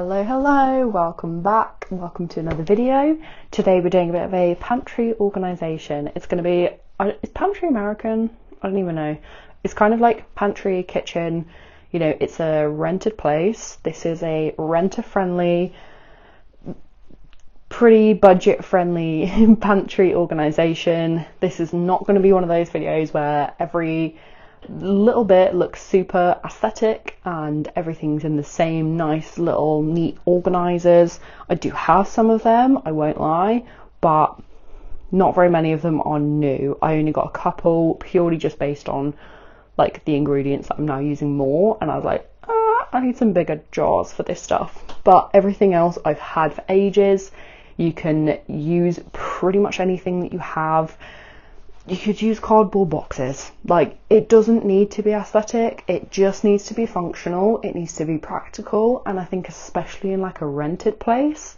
Hello, welcome back, welcome to another video. Today we're doing a bit of a pantry organisation. It's going to be, is pantry American? I don't even know. It's kind of like pantry, kitchen, you know, it's a rented place. This is a renter friendly, pretty budget friendly pantry organisation. This is not going to be one of those videos where every little bit looks super aesthetic and everything's in the same nice little neat organisers. I do have some of them, I won't lie, but not very many of them are new. I only got a couple purely just based on like the ingredients that I'm now using more, and I was like, I need some bigger jars for this stuff. But everything else I've had for ages. You can use pretty much anything that you have. You could use cardboard boxes. Like, it doesn't need to be aesthetic, it just needs to be functional, it needs to be practical. And I think especially in like a rented place,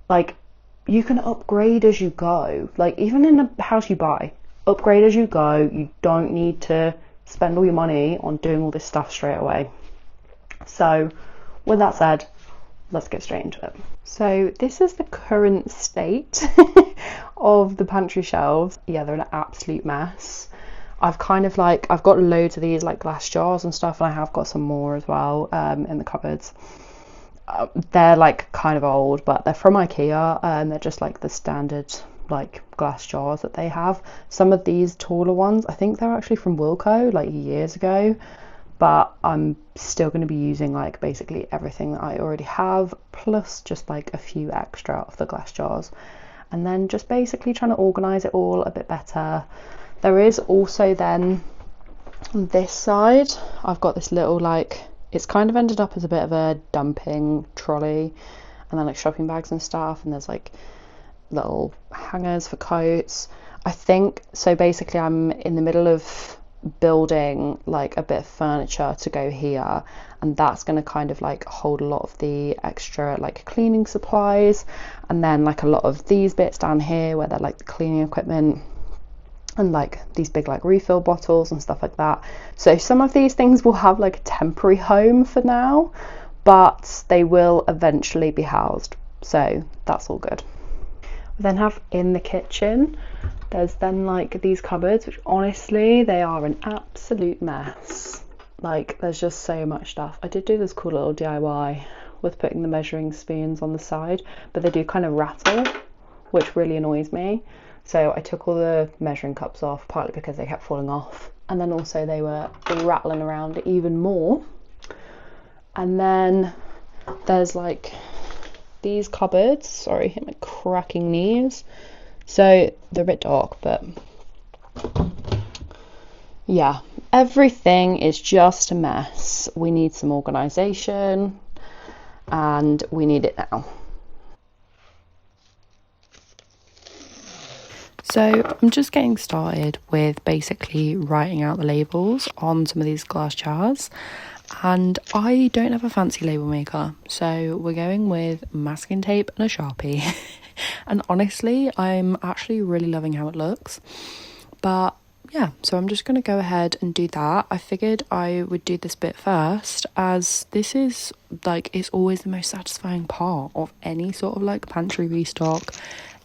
like, you can upgrade as you go. Like, even in a house you buy, upgrade as you go. You don't need to spend all your money on doing all this stuff straight away. So with that said, let's get straight into it. So this is the current state of the pantry shelves. Yeah, they're an absolute mess. I've got loads of these like glass jars and stuff, and I have got some more as well in the cupboards. They're like kind of old, but they're from IKEA, and they're just like the standard like glass jars that they have. Some of these taller ones, I think they're actually from Wilko like years ago. But I'm still going to be using like basically everything that I already have, plus just like a few extra of the glass jars, and then just basically trying to organise it all a bit better. There is also then on this side, I've got this little like, it's kind of ended up as a bit of a dumping trolley, and then like shopping bags and stuff, and there's like little hangers for coats. I think, so basically I'm in the middle of building like a bit of furniture to go here, and that's going to kind of like hold a lot of the extra like cleaning supplies, and then like a lot of these bits down here where they're like the cleaning equipment, and like these big like refill bottles and stuff like that. So some of these things will have like a temporary home for now, but they will eventually be housed, so that's all good. We then have in the kitchen, there's then like these cupboards, which honestly, they are an absolute mess. Like, there's just so much stuff. I did do this cool little DIY with putting the measuring spoons on the side, but they do kind of rattle, which really annoys me. So I took all the measuring cups off, partly because they kept falling off, and then also they were rattling around even more. And then there's like these cupboards, sorry, hit my cracking knees. So they're a bit dark, but yeah, everything is just a mess. We need some organisation, and we need it now. So I'm just getting started with basically writing out the labels on some of these glass jars, and I don't have a fancy label maker, so we're going with masking tape and a Sharpie. And honestly, I'm actually really loving how it looks. But yeah, so I'm just going to go ahead and do that. I figured I would do this bit first, as this is like, it's always the most satisfying part of any sort of like pantry restock,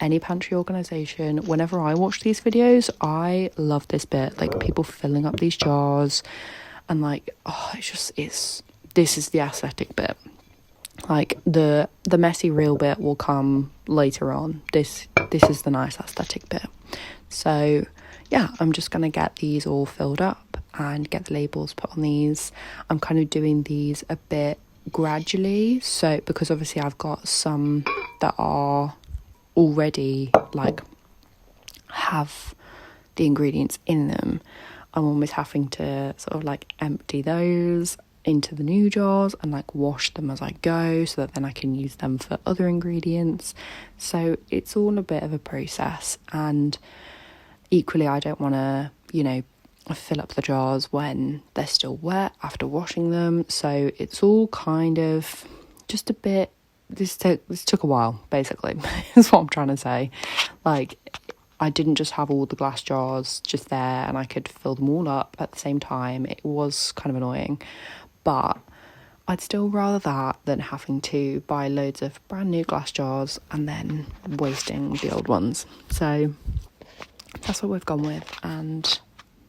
any pantry organisation. Whenever I watch these videos, I love this bit, like people filling up these jars, and like, oh, this is the aesthetic bit. Like the messy real bit will come later on. This is the nice aesthetic bit. So yeah, I'm just gonna get these all filled up and get the labels put on these. I'm kind of doing these a bit gradually, so because obviously I've got some that are already like have the ingredients in them. I'm almost having to sort of like empty those into the new jars and like wash them as I go, so that then I can use them for other ingredients. So it's all a bit of a process, and equally I don't want to, you know, fill up the jars when they're still wet after washing them. So it's all kind of just a bit, this took a while, basically, is what I'm trying to say. Like, I didn't just have all the glass jars just there and I could fill them all up at the same time. It was kind of annoying, but I'd still rather that than having to buy loads of brand new glass jars and then wasting the old ones. So that's what we've gone with, and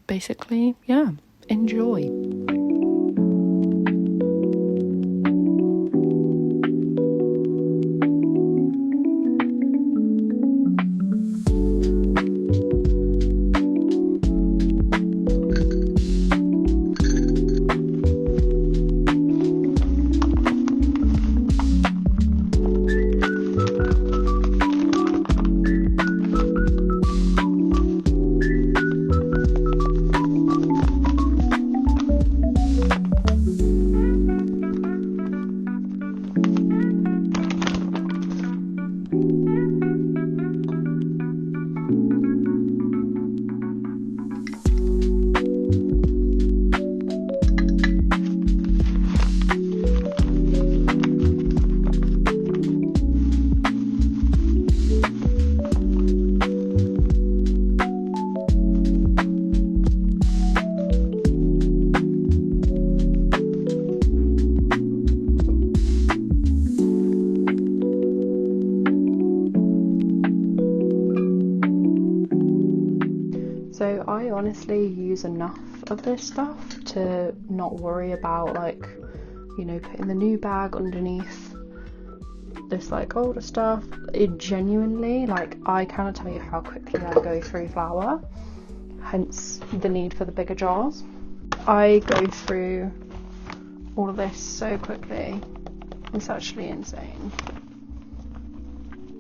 basically, yeah, enjoy. So I honestly use enough of this stuff to not worry about, like, you know, putting the new bag underneath this like older stuff. It genuinely, like, I cannot tell you how quickly I go through flour, hence the need for the bigger jars. I go through all of this so quickly, it's actually insane.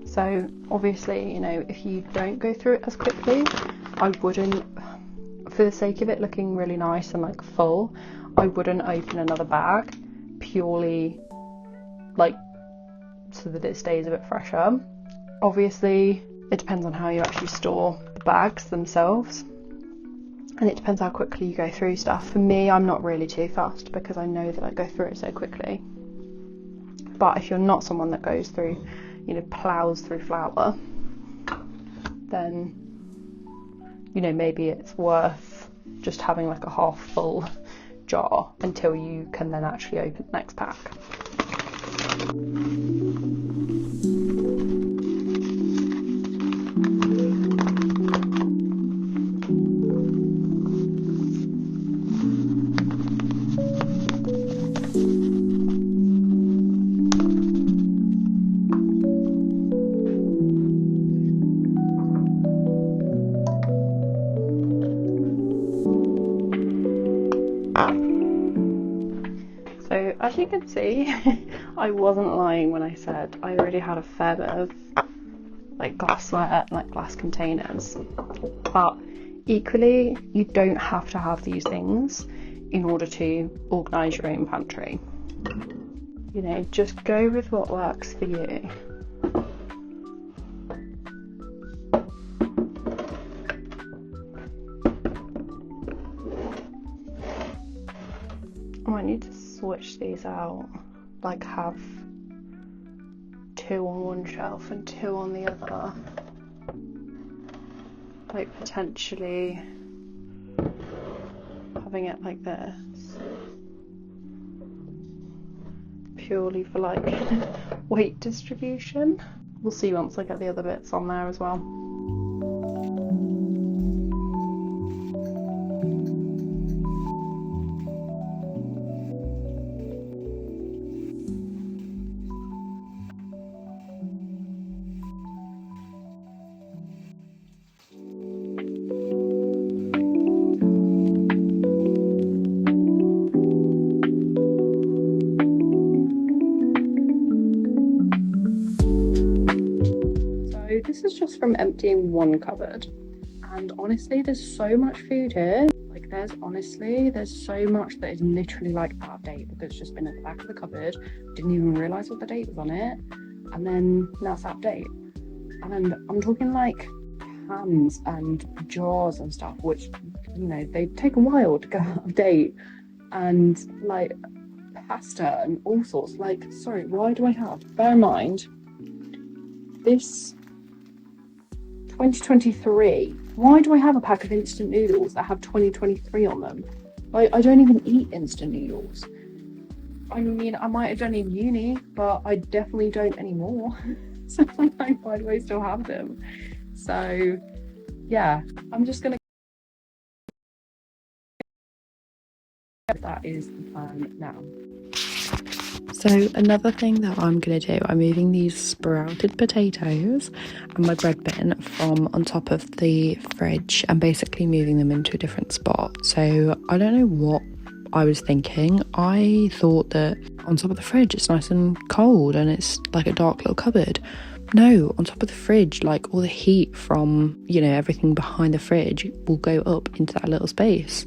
So obviously, you know, if you don't go through it as quickly, I wouldn't, for the sake of it looking really nice and like full, I wouldn't open another bag purely like so that it stays a bit fresher. Obviously it depends on how you actually store the bags themselves, and it depends how quickly you go through stuff. For me, I'm not really too fast because I know that I go through it so quickly. But if you're not someone that goes through, you know, plows through flour, then, you know, maybe it's worth just having like a half full jar until you can then actually open the next pack. So as you can see, I wasn't lying when I said I already had a fair bit of like glassware, like glass containers, but equally you don't have to have these things in order to organise your own pantry. You know, just go with what works for you. I might need to switch these out, like have 2 on one shelf and 2 on the other, like potentially having it like this purely for like weight distribution. We'll see once I get the other bits on there as well. This is just from emptying one cupboard, and honestly there's so much food here. Like there's so much that is literally like out of date because it's just been at the back of the cupboard, didn't even realise what the date was on it, and then now it's out of date. And I'm talking like pans and jars and stuff, which, you know, they take a while to go out of date, and like pasta and all sorts. Like, sorry, why do I have, bear in mind this 2023, why do I have a pack of instant noodles that have 2023 on them? Like, I don't even eat instant noodles. I mean, I might have done in uni, but I definitely don't anymore. So like, why do I still have them? So yeah, I'm just gonna. That is the plan now. So another thing that I'm going to do, I'm moving these sprouted potatoes and my bread bin from on top of the fridge and basically moving them into a different spot. So I don't know what I was thinking. I thought that on top of the fridge it's nice and cold and it's like a dark little cupboard. No, on top of the fridge, like all the heat from, you know, everything behind the fridge will go up into that little space.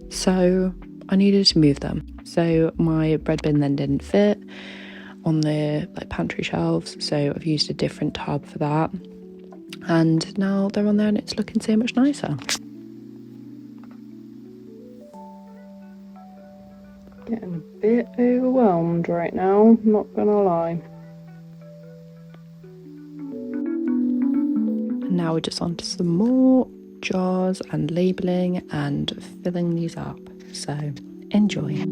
So I needed to move them. So my bread bin then didn't fit on the like pantry shelves, so I've used a different tub for that. And now they're on there and it's looking so much nicer. Getting a bit overwhelmed right now, not gonna lie. And now we're just on to some more jars and labelling and filling these up. So enjoy.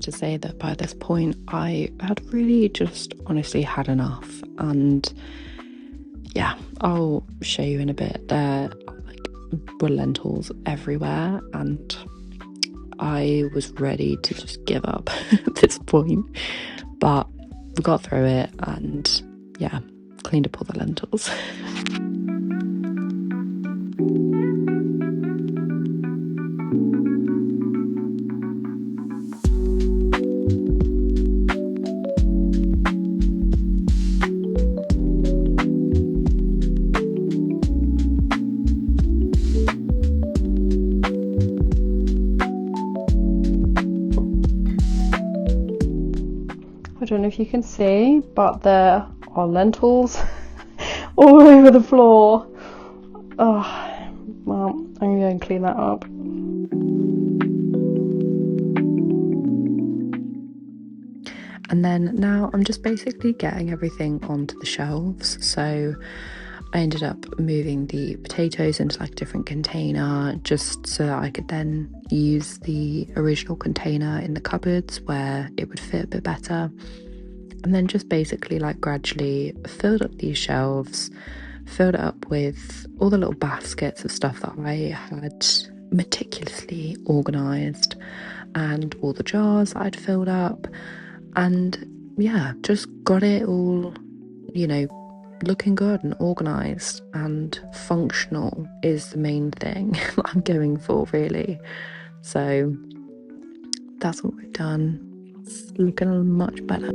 To say that by this point I had really just honestly had enough, and yeah, I'll show you in a bit. There were lentils everywhere and I was ready to just give up at this point, but we got through it and yeah, cleaned up all the lentils. I don't know if you can see, but there are lentils all over the floor. Oh, well, I'm going to go and clean that up. And then now I'm just basically getting everything onto the shelves. So I ended up moving the potatoes into like a different container just so that I could then use the original container in the cupboards where it would fit a bit better. And then just basically like gradually filled up these shelves, filled it up with all the little baskets of stuff that I had meticulously organised and all the jars that I'd filled up. And yeah, just got it all, you know, looking good and organised and functional is the main thing I'm going for, really. So that's what we've done. It's looking much better.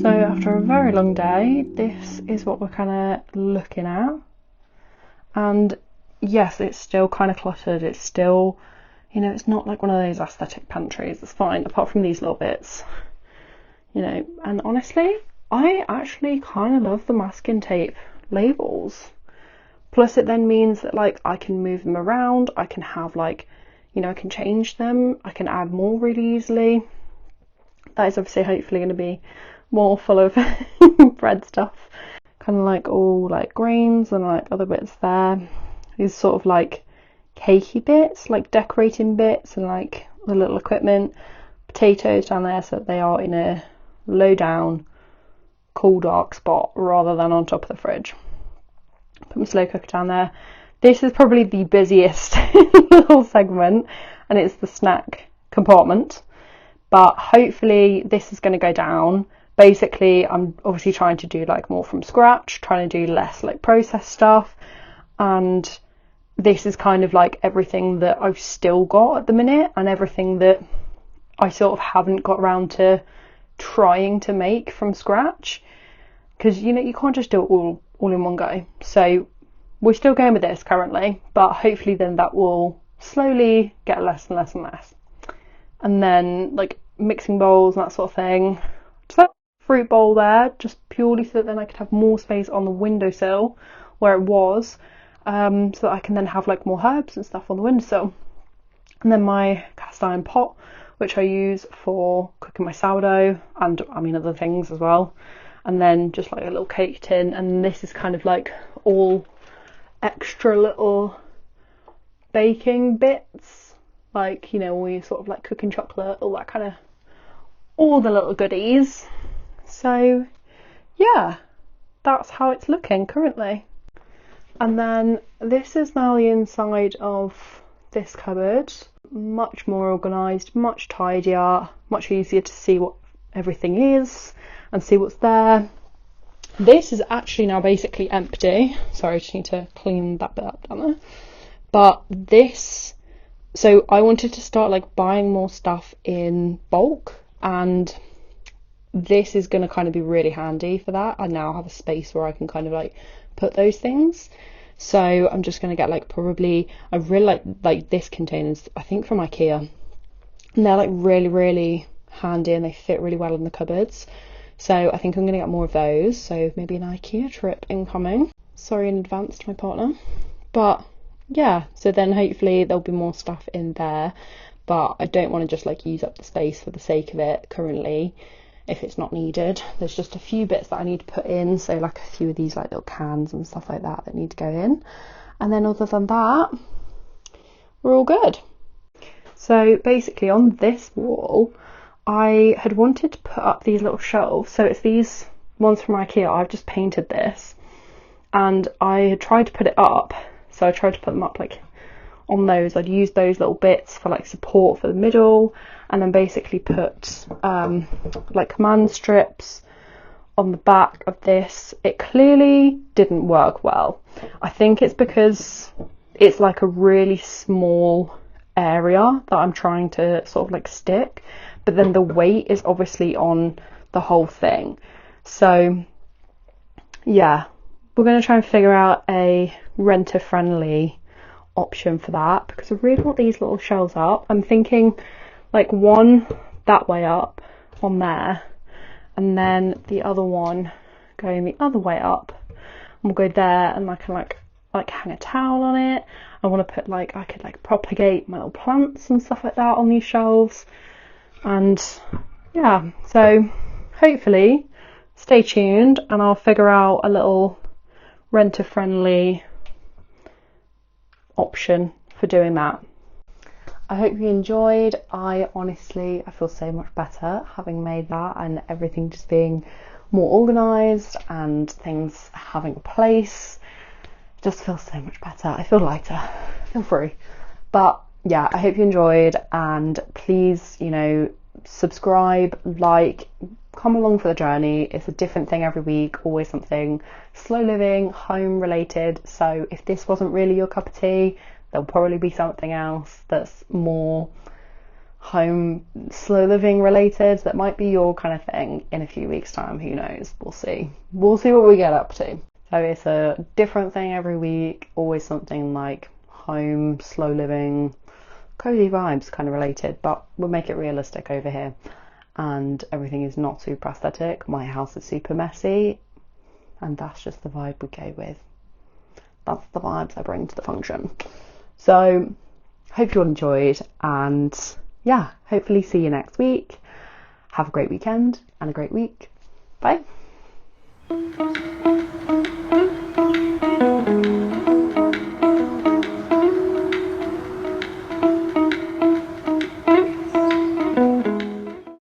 So after a very long day, this is what we're kind of looking at. And yes, it's still kind of cluttered. It's still, you know, it's not like one of those aesthetic pantries. It's fine, apart from these little bits, you know. And honestly, I actually kind of love the masking tape labels. Plus it then means that like I can move them around. I can have like, you know, I can change them. I can add more really easily. That is obviously hopefully going to be more full of bread stuff, kind of like all like grains and like other bits there. These sort of like cakey bits, like decorating bits, and like the little equipment. Potatoes down there so that they are in a low down, cool, dark spot rather than on top of the fridge. Put my slow cooker down there. This is probably the busiest little segment, and it's the snack compartment. But hopefully this is going to go down. basically I'm obviously trying to do like more from scratch, trying to do less like processed stuff, and this is kind of like everything that I've still got at the minute and everything that I sort of haven't got around to trying to make from scratch, because you know you can't just do it all in one go. So we're still going with this currently, but hopefully then that will slowly get less and less and less. And then like mixing bowls and that sort of thing. Just that fruit bowl there, just purely so that then I could have more space on the windowsill where it was, so that I can then have like more herbs and stuff on the windowsill. And then my cast iron pot, which I use for cooking my sourdough and I mean other things as well. And then just like a little cake tin, and this is kind of like all extra little baking bits, like, you know, all your sort of like cooking chocolate, all that kind of, all the little goodies. So yeah, that's how it's looking currently. And then this is now the inside of this cupboard. Much more organised, much tidier, much easier to see what everything is and see what's there. This is actually now basically empty. Sorry, I just need to clean that bit up down there. But this, so I wanted to start like buying more stuff in bulk, and this is going to kind of be really handy for that. I now have a space where I can kind of like put those things. So I'm just going to get like probably, I really like this containers, I think from IKEA, and they're like really handy and they fit really well in the cupboards. So I think I'm going to get more of those. So maybe an IKEA trip incoming. Sorry in advance to my partner. But yeah, so then hopefully there'll be more stuff in there, but I don't want to just like use up the space for the sake of it currently if it's not needed. There's just a few bits that I need to put in, so like a few of these like little cans and stuff like that need to go in, and then other than that we're all good. So basically on this wall I had wanted to put up these little shelves, so it's these ones from IKEA. I've just painted this and I had tried to put it up, so I tried to put them up like on those. I'd use those little bits for like support for the middle, and then basically put like command strips on the back of this. It clearly didn't work well. I think it's because it's like a really small area that I'm trying to sort of like stick, but then the weight is obviously on the whole thing. So yeah, we're going to try and figure out a renter friendly option for that, because I really want these little shelves up. I'm thinking like one that way up on there, and then the other one going the other way up, and we'll go there, and I can like hang a towel on it. I want to put like, I could like propagate my little plants and stuff like that on these shelves. And yeah, so hopefully stay tuned and I'll figure out a little renter friendly option for doing that. I hope you enjoyed. I feel so much better having made that, and everything just being more organised and things having a place. It just feels so much better. I feel lighter, I feel free. But yeah, I hope you enjoyed, and please, you know, subscribe, like, come along for the journey. It's a different thing every week, always something slow living, home related. So if this wasn't really your cup of tea, there'll probably be something else that's more home, slow living related that might be your kind of thing in a few weeks time. Who knows? We'll see what we get up to. So it's a different thing every week, always something like home, slow living, cozy vibes kind of related, but we'll make it realistic over here. And everything is not super aesthetic. My house is super messy, and that's just the vibe we go with. That's the vibes I bring to the function. So hope you all enjoyed, and yeah, hopefully see you next week. Have a great weekend and a great week. Bye.